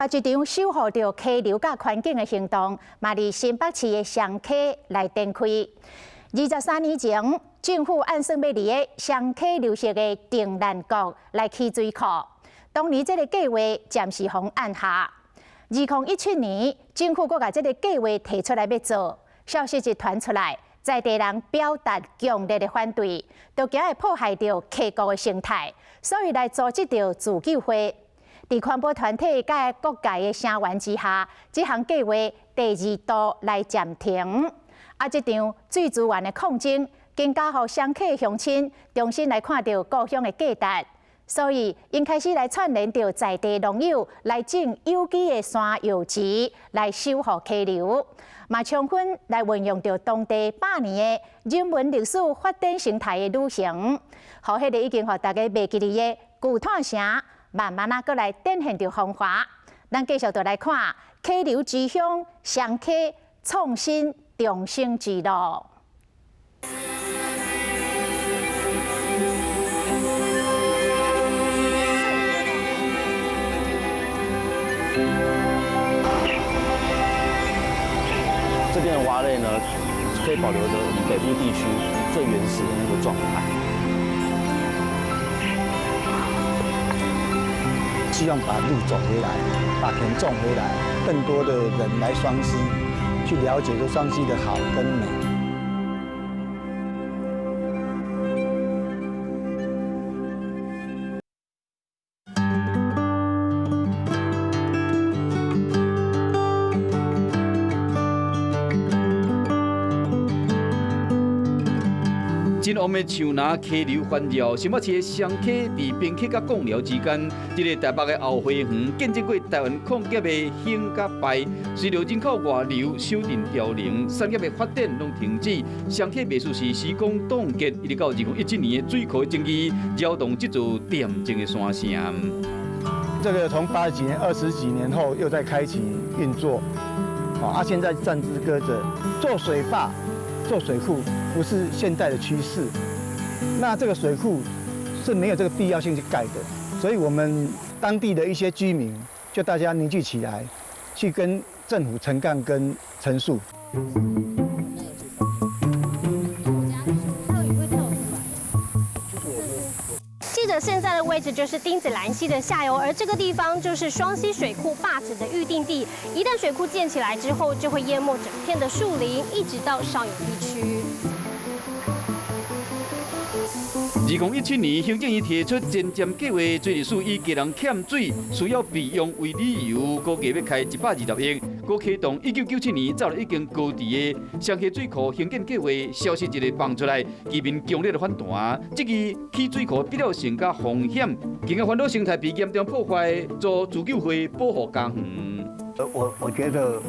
啊，一场守护着溪流甲环境的行动，嘛伫新北市的双溪来展开。23年前，政府按算要伫个双溪流域的定南国来起水库，当年这个计划暂时互按下。2017年，政府阁把这个计划提出来要做，消息一传出来，在地人表达强烈的反对，都惊会破坏着溪谷的生态，所以来组织着自救会。伫环保团体甲各界的声援之下，这项计划第2度来暂停。啊，这场水资源的抗争，更加互双溪乡亲重新来看到故乡的价值。所以，因开始来串联着在地农友来种有机的山药植，来守护溪流，嘛充分来运用着当地100年的人文历史发展生态的旅程，互迄个已经互大家袂记哩的旧炭城，慢慢啊，搁来展现着风华。咱继续就来看溪流之乡双溪创新重生之路。这边的蛙类呢，可以保留着我们北部地区最原始的那个状态。希望把路走回来，把田种回来，更多的人来双溪，去了解这双溪的好跟美。真旺的象拿溪流环绕，新北市的双溪伫平溪甲贡寮之间，这个台北的后花园见证过台湾矿业的兴甲败。随着人口外流、修订凋零，产业的发展拢停止。双溪艺术是施工冻结，一直到2017年的水库争议，扰动这座恬静的山城。这个从80几年、20几年后又在开启运作，现在暂时搁着做水坝。做水库不是现代的趋势，那这个水库是没有这个必要性去盖的，所以我们当地的一些居民就大家凝聚起来，去跟政府陈干跟陈述。记者现在的位置就是丁子兰溪的下游，而这个地方就是双溪水库坝址的预定地。一旦水库建起来之后，就会淹没整片的树林，一直到上游地区。2017年，行政院提出前瞻计划，最历史以家人欠水需要备用为理由，估计要开120亿。搁启动1997年造了已经高地的双溪水库兴建计划，消息一个放出来，居民强烈的反弹。这个起水库必要性甲风险，更加烦恼生态被严重破坏，做自救会保护家园。我觉得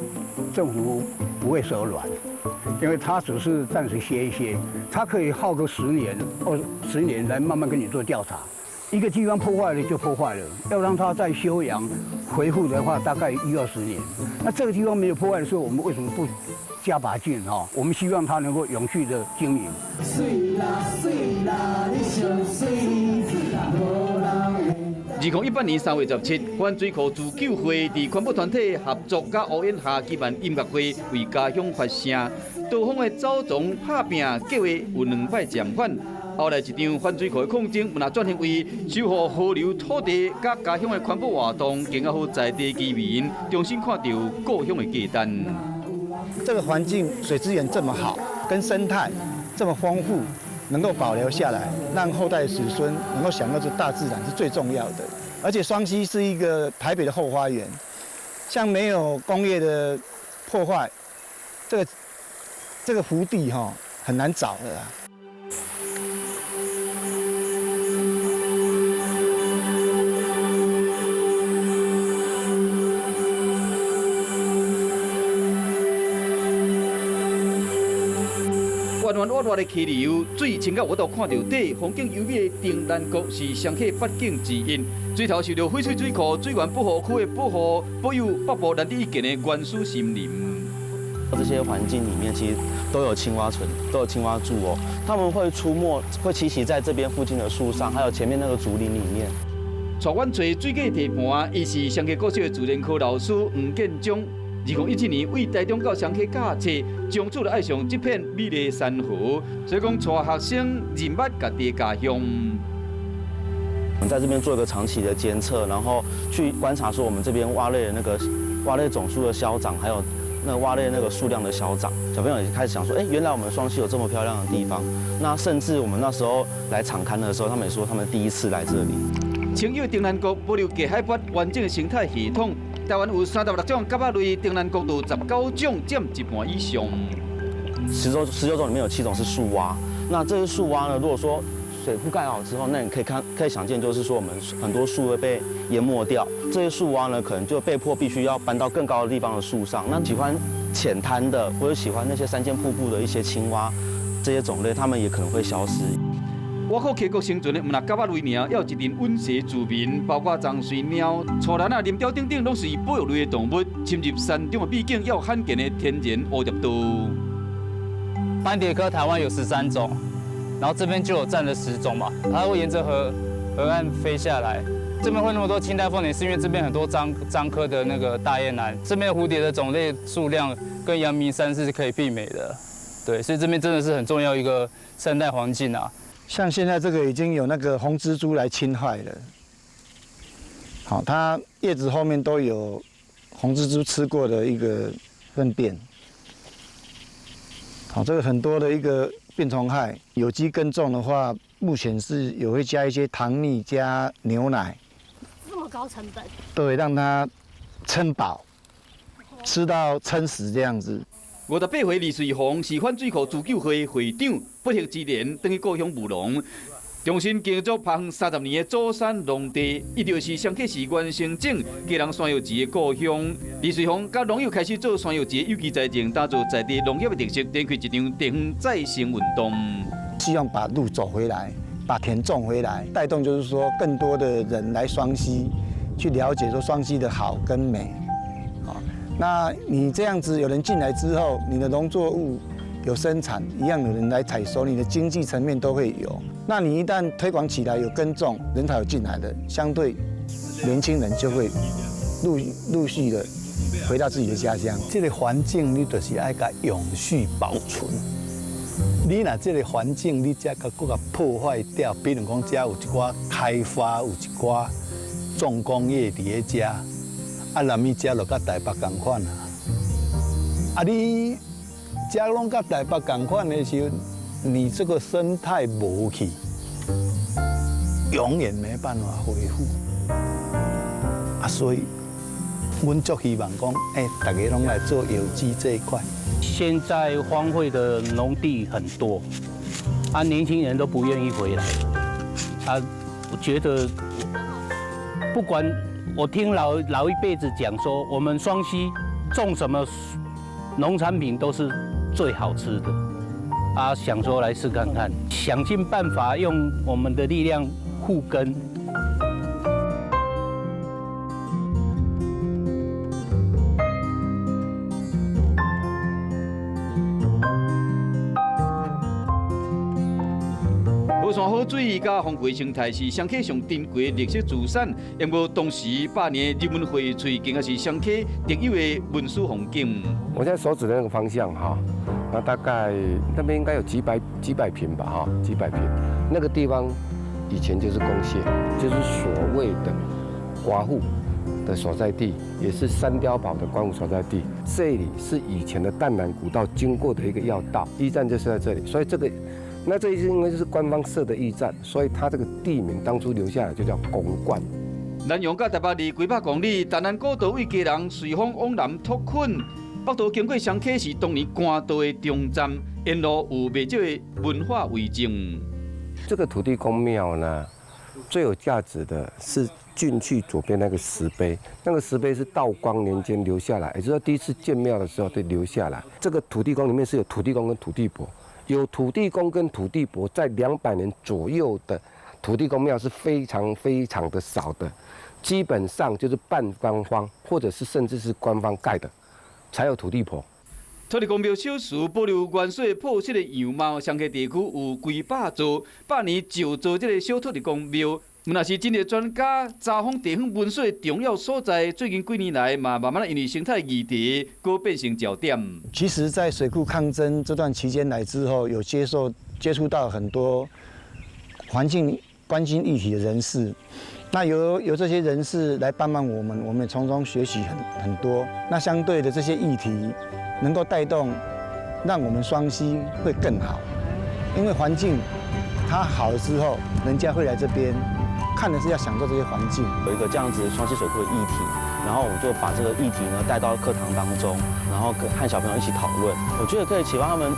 政府不会手软，因为他只是暂时歇一歇，他可以耗个10年、10年来慢慢跟你做调查。一个地方破坏了就破坏了，要让它再修养、恢复的话，大概1-20年。那这个地方没有破坏的时候，我们为什么不加把劲哈？我们希望它能够永续的经营。2018年3月17日，反水库自救会伫环保团体合作甲乌烟下举办音乐会，为家乡发声。多方的走总拍拼，计划有2摆暂缓。后来一场反水库的抗争，也转型为守护河流土地甲家乡的环保活动，更加好在地居民重新看到故乡的价值。这个环境水资源这么好，跟生态这么丰富，能够保留下来，让后代子孙能够享受这大自然是最重要的。而且双溪是一个台北的后花园，像没有工业的破坏，这个福地很难找的啦。弯弯弯弯的溪流，水深到我都看到底，风景优美的定南国是双溪发景之一。水头受到翡翠水库水源保护区的保护，保有北部难得一见的原始森林。这些环境里面其实都有青蛙存，都有青蛙住哦。他们会出没，会栖息在这边附近的树上，还有前面那个竹林里面。带阮找水果地盘，伊是香溪国小的自然科老师黄建忠。2017年为台中到香溪教册，从此就爱上这片美丽山河，所以讲带学生认捌家己的家乡。我们在这边做一个长期的监测，然后去观察说我们这边蛙类的蛙类总数的消长，还有那个蛙类那个数量的消长。小朋友也开始想说，原来我们双溪有这么漂亮的地方。那甚至我们那时候来场勘的时候，他们也说他们第一次来这里。青叶丁兰国保留隔海拔完整的生态系统。台湾有36种蛤蟆类，丁兰国度19种，占一半以上。19种里面有7种是树蛙。那这些树蛙呢，如果说水覆盖好之后，那你可以想见，就是说我们很多树会被淹没掉。这些树蛙呢，可能就被迫必须要搬到更高的地方的树上。那喜欢浅滩的，或者喜欢那些山涧瀑布的一些青蛙，这些种类，它们也可能会消失。外口溪谷生存的唔那蛤蟆类尔，也有一群温驯住民，包括樟水鸟、草兰啊、林雕等等，拢是保育类的动物。侵入山中的秘境，也有罕见的天然乌蝶豆。斑蝶科台湾有13种，然后这边就有占了10种嘛。它会沿着河岸飞下来。这边会那么多清代凤蝶，是因为这边很多樟科的那个大雁南。这边蝴蝶的种类数量跟阳明山是可以媲美的。对，所以这边真的是很重要一个生态环境啊。像现在这个已经有那个红蜘蛛来侵害了，好，它叶子后面都有红蜘蛛吃过的一个粪便，好，这个很多的一个病虫害。有机耕种的话，目前是也会加一些糖蜜加牛奶，这么高成本，对，让它撑饱，吃到撑死这样子。58岁李瑞宏是反水库自救会会长，不幸之年等于故乡务农，终身耕作攀30年的祖山农地，伊就是香溪市原生种基隆山药糍的故乡。李瑞宏甲农友开始做山药糍有机栽种，打造在地农业的特色，展开一场地方再生运动。希望把路走回来，把田种回来，带动就是说更多的人来双溪，去了解说双溪的好跟美。那你这样子有人进来之后，你的农作物有生产，一样有人来采收，你的经济层面都会有。那你一旦推广起来，有耕种，人才有进来的，相对年轻人就会陆续的回到自己的家乡。这个环境你就是爱甲永续保存。你若这个环境你再甲破坏掉，比如讲，遮有一寡开发，有一寡重工业伫咧遮。南米遮就甲台北同款啊！你遮拢甲台北同款的时候，你这个生态无去，永远没办法恢复。所以，阮足希望讲，大家拢来做有机这一块。现在荒废的农地很多，年轻人都不愿意回来。我觉得不管。我听老一辈子讲说，我们双溪种什么农产品都是最好吃的，想说来试看看，想尽办法用我们的力量护耕。山好水甲丰富生态是香溪上珍贵的历史资产，也无当时8年人文荟萃，更加是香溪特有的文史风景。我现在手指的那个方向哈，那大概那边应该有几百坪吧哈，几百坪。那个地方以前就是公廨，就是所谓的寡户的所在地，也是三碉堡的官府所在地。这里是以前的淡南古道经过的一个要道，驿站就是在这里，所以这个。那这一是因为就是官方设的驿站，所以它这个地名当初留下来就叫公馆。南阳甲台北离几百公里，淡南古道为基隆随风往南拓宽，北道经过香溪是当年官道的中站，沿路有不少的文化遗迹。这个土地公庙呢，最有价值的是进去左边那个石碑，那个石碑是道光年间留下来，也就是说第一次建庙的时候就留下来。这个土地公里面是有土地公跟土地婆。有土地公跟土地婆在200年左右的土地公庙是非常的少的，基本上就是半官方或者是甚至是官方盖的，才有土地婆。土地公庙小事保留原始朴实的样貌，香溪地区有几百座，8年就做这个小土地公庙，若是真个专家查封地方温水重要所在，最近几年来嘛，慢慢因为生态议题，搁变成焦点。其实，在水库抗争这段期间来之后，有接触到很多环境关心议题的人士，那由这些人士来帮忙我们也从中学习很多。那相对的这些议题，能够带动让我们双溪会更好，因为环境它好了之后，人家会来这边。看的是要享受这些环境，有一个这样子双溪水库的议题，然后我们就把这个议题呢带到课堂当中，然后和小朋友一起讨论。我觉得可以启发他们，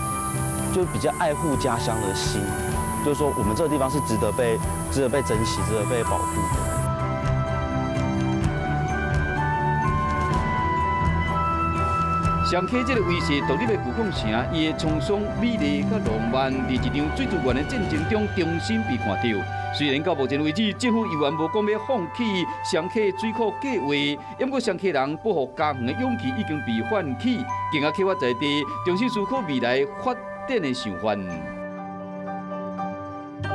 就比较爱护家乡的心，就是说我们这个地方是值得被珍惜、值得被保护的。双溪这个威胁独立的巨港城，伊的沧桑、美丽甲浪漫，伫一场水资源的战争中重新被看到。虽然到目前为止，政府依然无讲要放弃双溪水库计划，不过双溪人保护家园的勇气已经被唤起，更加启发在地重新思考未来发展的想法。